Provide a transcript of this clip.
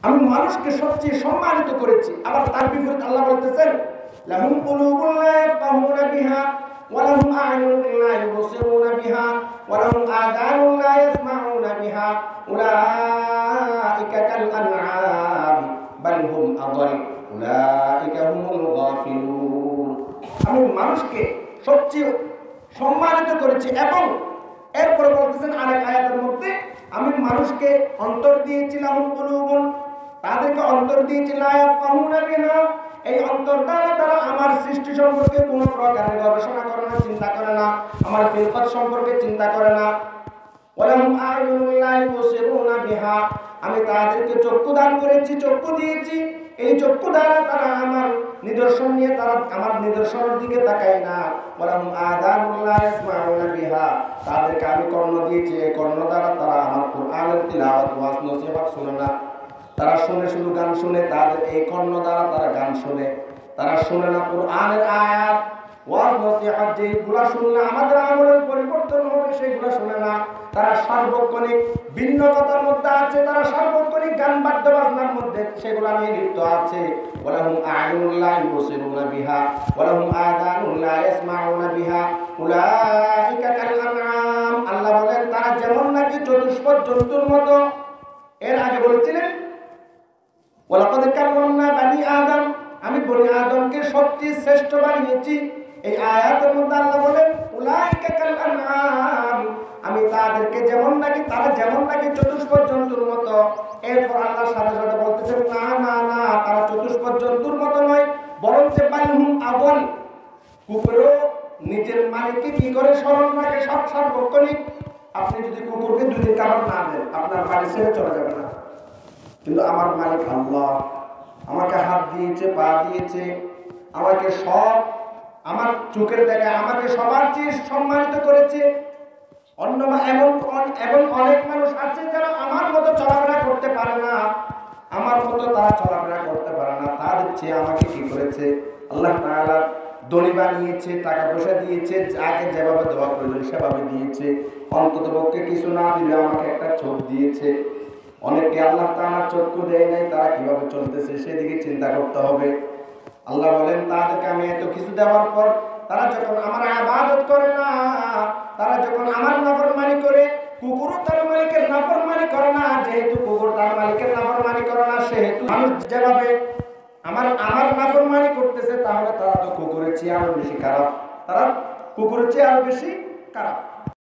আমি মানুষকে সবচেয়ে সম্মানিত করেছি। আবার তার বিপরীতে আল্লাহ বলতেছেন লাহুম কুলুবুন লা ইয়াফকাহুনা বিহা ওয়া লাহুম আ'য়ুনুন লা ইউবসিরুনা বিহা ওয়া লাহুম আযানুন লা ইয়াসমাউনা বিহা উলাইকা কাল আনআম বাল হুম আযাল উলাইকা হুমুল গাফিলুন। আমি মানুষকে সবচেয়ে সম্মানিত করেছি। এবং এরপরে বলতেছেন আরেক আয়াতের মধ্যে আমি মানুষকে অন্তর দিয়েছিলাম কুলুবুন, তাদেরকে অন্তর দিয়েছি লা ইয়াফকাহুনা বিহা, এই অন্তর দ্বারা তারা আমার সৃষ্টি সম্পর্কে কোনো প্রকারের গবেষণা করে না, চিন্তা করে না, আমার ফিলকত সম্পর্কে চিন্তা করে না। ওয়ালাহুম আ'য়ুনুন লা ইউবসিরুনা বিহা, আমি তাদেরকে চক্ষু দান করেছি, চক্ষু দিয়েছি, এই চক্ষু দ্বারা তারা আমার নিদর্শন নিয়ে তারা আমার নিদর্শনের দিকে তাকায় না। ওয়ালাহুম আযানুন লা ইয়াসমাউনা বিহা, তাদেরকে আমি কর্ণ দিয়েছি, এই কর্ণ দ্বারা তারা আমার কুরআনের তিলাওয়াত ওয়াজ নসিহত শুনে না, তারা শুনে শুধু গান শুনে, তাদের এই কর্ণ দ্বারা তারা গান শুনে, তারা শুনে না কুরআনের আয়াত ওয়াজ নসিহত যেগুলো শুনলে আমাদের আমলের পরিবর্তন হবে সেগুলো শুনে না। তারা সার্বক্ষণিক ভিন্ন কথার মধ্যে আছে, তারা সার্বক্ষণিক গান বাদ্য বাজনার মধ্যে সেগুলো নিয়ে লিপ্ত আছে। ওয়ালাহুম আ'য়ুনুন লা ইউবসিরুনা বিহা ওয়ালাহুম আযানুন লা ইয়াসমাউনা বিহা উলাইকা কাল আনআম। আল্লাহ বলেন তারা যেমন নাকি চতুষ্পদ জন্তুর মতো। এর আগে বলেছিলেন ওয়ালাকাদ কাররামনা বানি আদম, আমি বনি আদমকে সবচেয়ে শ্রেষ্ঠ বানিয়েছি। এই আয়াতের মধ্যে আল্লাহ বলেন উলাইকা কাল আনআম, আমি তাদেরকে যেমন নাকি তারা যেমন নাকি চতুষ্পদ জন্তুর মতো। এরপর আল্লাহ সাথে সাথে বলতেছেন না না না, তারা চতুষ্পদ জন্তুর মতো নয়, বরং যে বালহুম আবল, কুকুরও নিজের মালিককে কি করে স্মরণ রাখে সব সার্বক্ষণিক। আপনি যদি কুকুরকে দুদিন খাবার না দেন আপনার বাড়ি ছেড়ে চলে যাবে না, কিন্তু আমার মালিক আল্লাহ আমাকে হাত দিয়েছে, পা দিয়েছে, আমাকে সব আমার চোখের দেখা আমাকে সবার চেয়ে সম্মানিত করেছে। এবং অনেক মানুষ আছে যারা আমার মতো চলাফেরা করতে পারে না, আমার মতো তারা চলাফেরা করতে পারে না, তাদের চেয়ে আমাকে কি করেছে আল্লাহ তাআলা ধনী বানিয়েছে, টাকা পয়সা দিয়েছে, যাকে যেভাবে দেওয়া প্রয়োজন সেভাবে দিয়েছে। অন্তত পক্ষে কিছু না দিলে আমাকে একটা চোখ দিয়েছে। অনেকে আল্লাহ তাআলা চক্ষু দেয় নাই, তারা কিভাবে চলতেছে সেদিকে চিন্তা করতে হবে। আল্লাহ বলেন তাদেরকে আমি এত কিছু দেওয়ার পর তারা যখন আমার ইবাদত করে না, তারা যখন আমার নাফরমানি করে, কুকুরও তার মালিকের নাফরমানি করে না, যেহেতু কুকুর তার মালিকের নাফরমানি করে না, সেহেতু মানুষ যেভাবে আমার নাফরমানি করতেছে, তাহলে তারা তো কুকুরের চেয়ে আরো বেশি খারাপ, তারা কুকুরের চেয়ে আরো বেশি খারাপ।